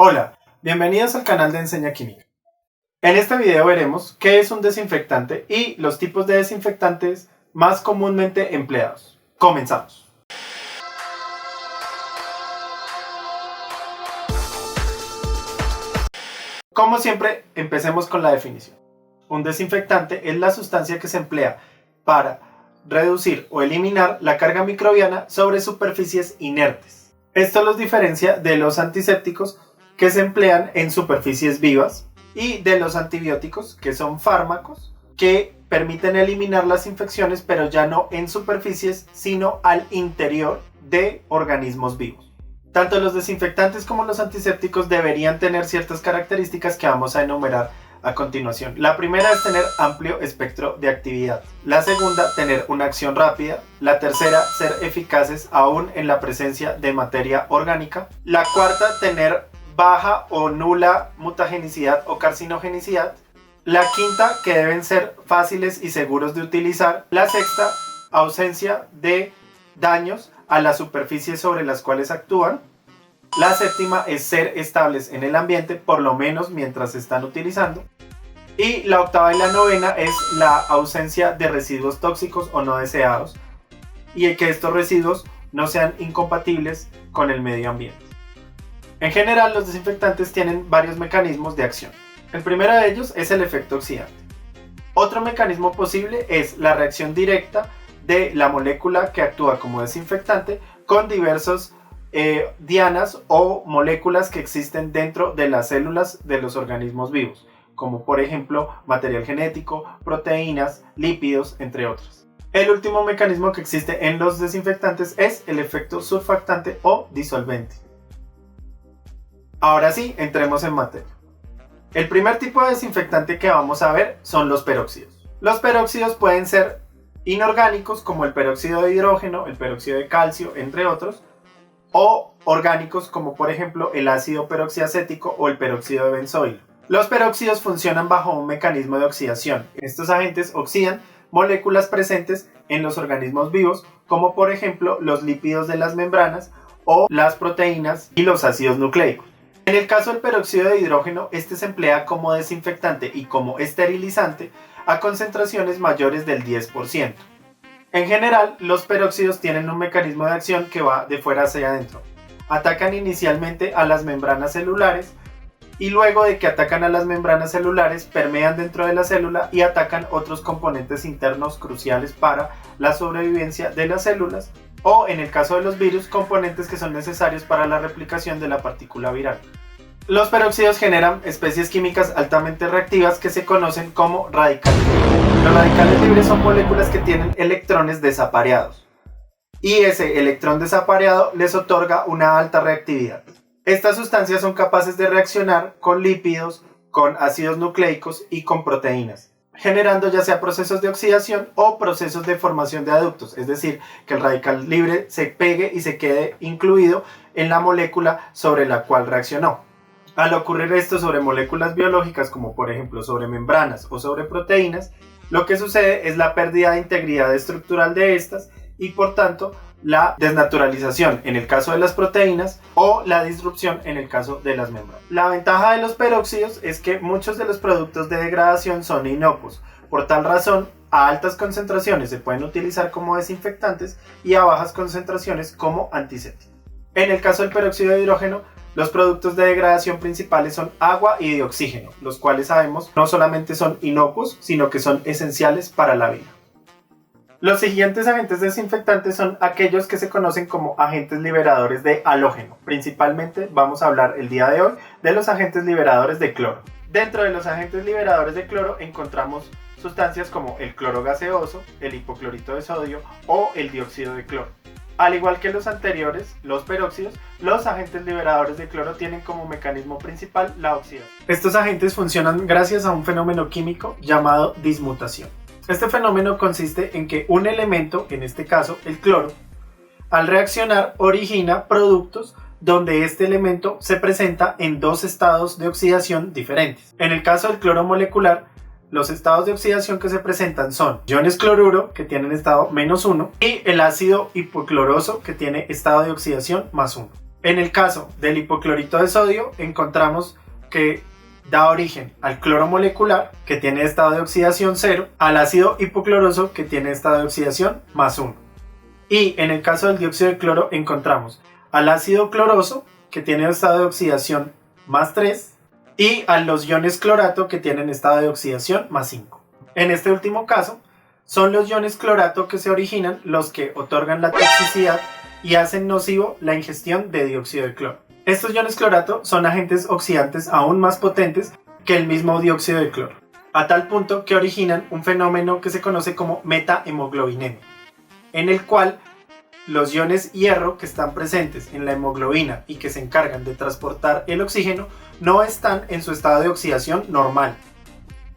Hola, bienvenidos al canal de Enseña Química. En este video veremos qué es un desinfectante y los tipos de desinfectantes más comúnmente empleados. Comenzamos. Como siempre, empecemos con la definición. Un desinfectante es la sustancia que se emplea para reducir o eliminar la carga microbiana sobre superficies inertes. Esto los diferencia de los antisépticos que se emplean en superficies vivas y de los antibióticos, que son fármacos que permiten eliminar las infecciones, pero ya no en superficies, sino al interior de organismos vivos. Tanto los desinfectantes como los antisépticos deberían tener ciertas características que vamos a enumerar a continuación. La primera es tener amplio espectro de actividad. La segunda, tener una acción rápida. La tercera, ser eficaces aún en la presencia de materia orgánica. La cuarta, tener baja o nula mutagenicidad o carcinogenicidad. La quinta, que deben ser fáciles y seguros de utilizar. La sexta, ausencia de daños a las superficies sobre las cuales actúan. La séptima es ser estables en el ambiente, por lo menos mientras se están utilizando. Y la octava y la novena es la ausencia de residuos tóxicos o no deseados, y que estos residuos no sean incompatibles con el medio ambiente. En general, los desinfectantes tienen varios mecanismos de acción. El primero de ellos es el efecto oxidante. Otro mecanismo posible es la reacción directa de la molécula que actúa como desinfectante con diversos dianas o moléculas que existen dentro de las células de los organismos vivos, como por ejemplo material genético, proteínas, lípidos, entre otros. El último mecanismo que existe en los desinfectantes es el efecto surfactante o disolvente. Ahora sí, entremos en materia. El primer tipo de desinfectante que vamos a ver son los peróxidos. Los peróxidos pueden ser inorgánicos, como el peróxido de hidrógeno, el peróxido de calcio, entre otros, o orgánicos, como por ejemplo el ácido peroxiacético o el peróxido de benzoilo. Los peróxidos funcionan bajo un mecanismo de oxidación. Estos agentes oxidan moléculas presentes en los organismos vivos, como por ejemplo los lípidos de las membranas o las proteínas y los ácidos nucleicos. En el caso del peróxido de hidrógeno, este se emplea como desinfectante y como esterilizante a concentraciones mayores del 10%. En general, los peróxidos tienen un mecanismo de acción que va de fuera hacia adentro. Atacan inicialmente a las membranas celulares y luego de que atacan a las membranas celulares, permean dentro de la célula y atacan otros componentes internos cruciales para la sobrevivencia de las células, o en el caso de los virus, componentes que son necesarios para la replicación de la partícula viral. Los peróxidos generan especies químicas altamente reactivas que se conocen como radicales libres. Los radicales libres son moléculas que tienen electrones desapareados, y ese electrón desapareado les otorga una alta reactividad. Estas sustancias son capaces de reaccionar con lípidos, con ácidos nucleicos y con proteínas, generando ya sea procesos de oxidación o procesos de formación de adductos, es decir, que el radical libre se pegue y se quede incluido en la molécula sobre la cual reaccionó. Al ocurrir esto sobre moléculas biológicas, como por ejemplo sobre membranas o sobre proteínas, lo que sucede es la pérdida de integridad estructural de estas y por tanto la desnaturalización en el caso de las proteínas o la disrupción en el caso de las membranas. La ventaja de los peróxidos es que muchos de los productos de degradación son inocuos. Por tal razón, a altas concentraciones se pueden utilizar como desinfectantes y a bajas concentraciones como antisépticos. En el caso del peróxido de hidrógeno, los productos de degradación principales son agua y de oxígeno, los cuales sabemos no solamente son inocuos, sino que son esenciales para la vida. Los siguientes agentes desinfectantes son aquellos que se conocen como agentes liberadores de halógeno. Principalmente vamos a hablar el día de hoy de los agentes liberadores de cloro. Dentro de los agentes liberadores de cloro encontramos sustancias como el cloro gaseoso, el hipoclorito de sodio o el dióxido de cloro. Al igual que los anteriores, los peróxidos, los agentes liberadores de cloro tienen como mecanismo principal la oxidación. Estos agentes funcionan gracias a un fenómeno químico llamado dismutación. Este fenómeno consiste en que un elemento, en este caso el cloro, al reaccionar origina productos donde este elemento se presenta en dos estados de oxidación diferentes. En el caso del cloro molecular, los estados de oxidación que se presentan son iones cloruro, que tienen estado -1, y el ácido hipocloroso, que tiene estado de oxidación +1. En el caso del hipoclorito de sodio encontramos que da origen al cloro molecular, que tiene estado de oxidación 0, al ácido hipocloroso, que tiene estado de oxidación +1. Y en el caso del dióxido de cloro encontramos al ácido cloroso, que tiene estado de oxidación +3, y a los iones clorato, que tienen estado de oxidación +5. En este último caso, son los iones clorato que se originan los que otorgan la toxicidad y hacen nocivo la ingestión de dióxido de cloro. Estos iones clorato son agentes oxidantes aún más potentes que el mismo dióxido de cloro, a tal punto que originan un fenómeno que se conoce como metahemoglobinemia, en el cual los iones hierro que están presentes en la hemoglobina y que se encargan de transportar el oxígeno no están en su estado de oxidación normal,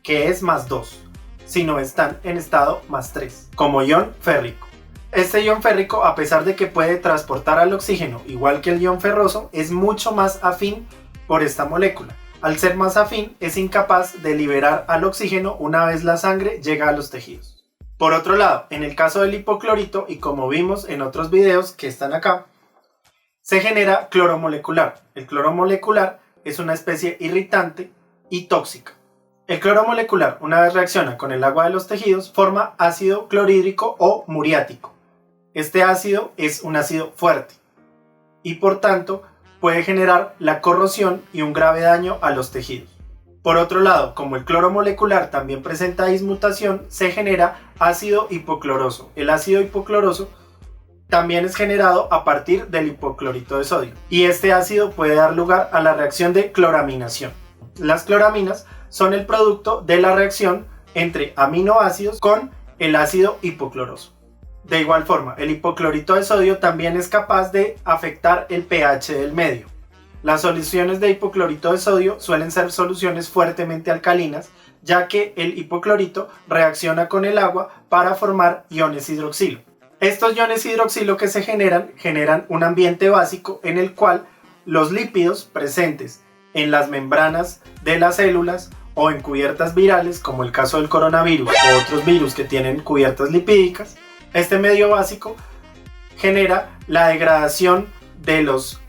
que es +2, sino están en estado +3, como ion férrico. Este ion férrico, a pesar de que puede transportar al oxígeno igual que el ion ferroso, es mucho más afín por esta molécula. Al ser más afín, es incapaz de liberar al oxígeno una vez la sangre llega a los tejidos. Por otro lado, en el caso del hipoclorito, y como vimos en otros videos que están acá, se genera cloro molecular. El cloro molecular es una especie irritante y tóxica. El cloro molecular, una vez reacciona con el agua de los tejidos, forma ácido clorhídrico o muriático. Este ácido es un ácido fuerte y por tanto puede generar la corrosión y un grave daño a los tejidos. Por otro lado, como el cloro molecular también presenta dismutación, se genera ácido hipocloroso. El ácido hipocloroso también es generado a partir del hipoclorito de sodio y este ácido puede dar lugar a la reacción de cloraminación. Las cloraminas son el producto de la reacción entre aminoácidos con el ácido hipocloroso. De igual forma, el hipoclorito de sodio también es capaz de afectar el pH del medio. Las soluciones de hipoclorito de sodio suelen ser soluciones fuertemente alcalinas, ya que el hipoclorito reacciona con el agua para formar iones hidroxilo. Estos iones hidroxilo que se generan un ambiente básico en el cual los lípidos presentes en las membranas de las células o en cubiertas virales, como el caso del coronavirus o otros virus que tienen cubiertas lipídicas, este medio básico genera la degradación de los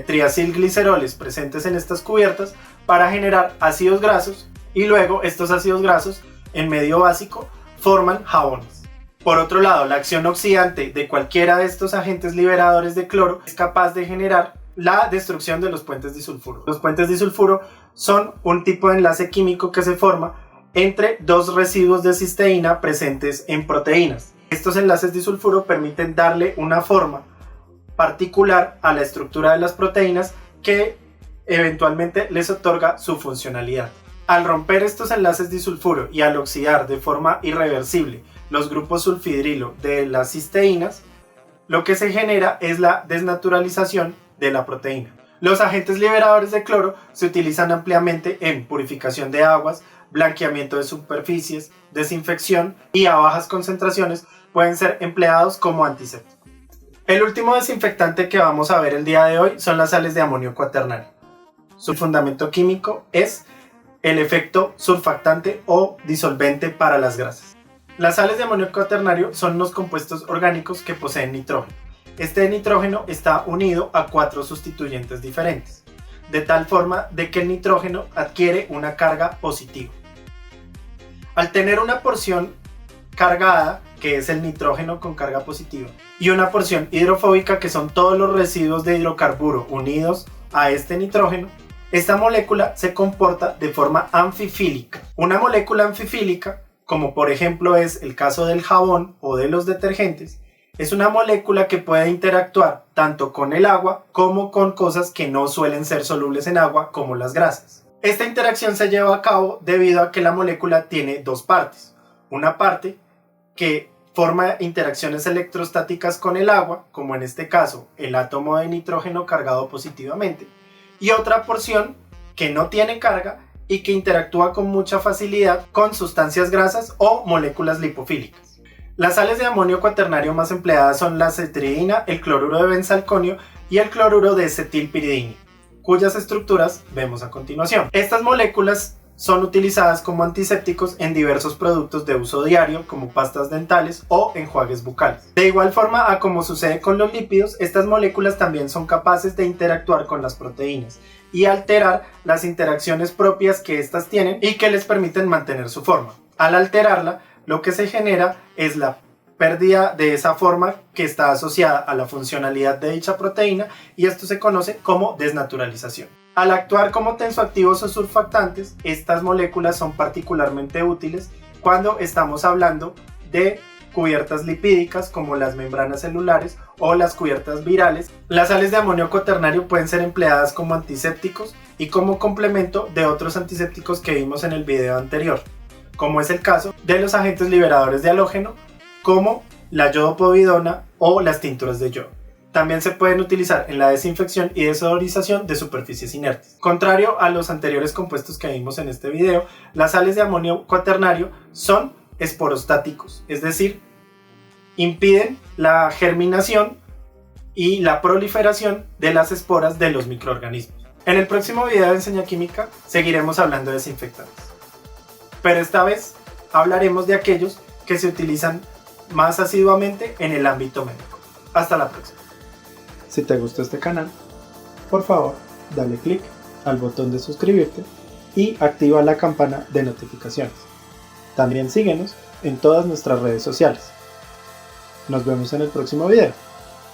triacilgliceroles presentes en estas cubiertas para generar ácidos grasos y luego estos ácidos grasos en medio básico forman jabones. Por otro lado, la acción oxidante de cualquiera de estos agentes liberadores de cloro es capaz de generar la destrucción de los puentes disulfuro. Los puentes disulfuro son un tipo de enlace químico que se forma entre dos residuos de cisteína presentes en proteínas. Estos enlaces disulfuro permiten darle una forma particular a la estructura de las proteínas que eventualmente les otorga su funcionalidad. Al romper estos enlaces disulfuro y al oxidar de forma irreversible los grupos sulfidrilo de las cisteínas, lo que se genera es la desnaturalización de la proteína. Los agentes liberadores de cloro se utilizan ampliamente en purificación de aguas, blanqueamiento de superficies, desinfección y a bajas concentraciones pueden ser empleados como antisépticos. El último desinfectante que vamos a ver el día de hoy son las sales de amonio cuaternario. Su fundamento químico es el efecto surfactante o disolvente para las grasas. Las sales de amonio cuaternario son unos compuestos orgánicos que poseen nitrógeno. Este nitrógeno está unido a 4 sustituyentes diferentes, de tal forma de que el nitrógeno adquiere una carga positiva. Al tener una porción cargada, que es el nitrógeno con carga positiva, y una porción hidrofóbica, que son todos los residuos de hidrocarburo unidos a este nitrógeno, esta molécula se comporta de forma anfifílica. Una molécula anfifílica, como por ejemplo es el caso del jabón o de los detergentes, es una molécula que puede interactuar tanto con el agua como con cosas que no suelen ser solubles en agua, como las grasas. Esta interacción se lleva a cabo debido a que la molécula tiene dos partes. Una parte que forma interacciones electrostáticas con el agua, como en este caso el átomo de nitrógeno cargado positivamente, y otra porción que no tiene carga y que interactúa con mucha facilidad con sustancias grasas o moléculas lipofílicas. Las sales de amonio cuaternario más empleadas son la cetiridina, el cloruro de benzalconio y el cloruro de acetilpiridina, cuyas estructuras vemos a continuación. Estas moléculas son utilizadas como antisépticos en diversos productos de uso diario como pastas dentales o enjuagues bucales. De igual forma a como sucede con los lípidos, estas moléculas también son capaces de interactuar con las proteínas y alterar las interacciones propias que éstas tienen y que les permiten mantener su forma. Al alterarla, lo que se genera es la pérdida de esa forma que está asociada a la funcionalidad de dicha proteína, y esto se conoce como desnaturalización. Al actuar como tensoactivos o surfactantes, estas moléculas son particularmente útiles cuando estamos hablando de cubiertas lipídicas como las membranas celulares o las cubiertas virales. Las sales de amonio cuaternario pueden ser empleadas como antisépticos y como complemento de otros antisépticos que vimos en el video anterior, como es el caso de los agentes liberadores de halógeno como la yodopovidona o las tinturas de yodo. También se pueden utilizar en la desinfección y desodorización de superficies inertes. Contrario a los anteriores compuestos que vimos en este video, las sales de amonio cuaternario son esporostáticos, es decir, impiden la germinación y la proliferación de las esporas de los microorganismos. En el próximo video de Enseña Química seguiremos hablando de desinfectantes, pero esta vez hablaremos de aquellos que se utilizan más asiduamente en el ámbito médico. Hasta la próxima. Si te gustó este canal, por favor, dale click al botón de suscribirte y activa la campana de notificaciones. También síguenos en todas nuestras redes sociales. Nos vemos en el próximo video.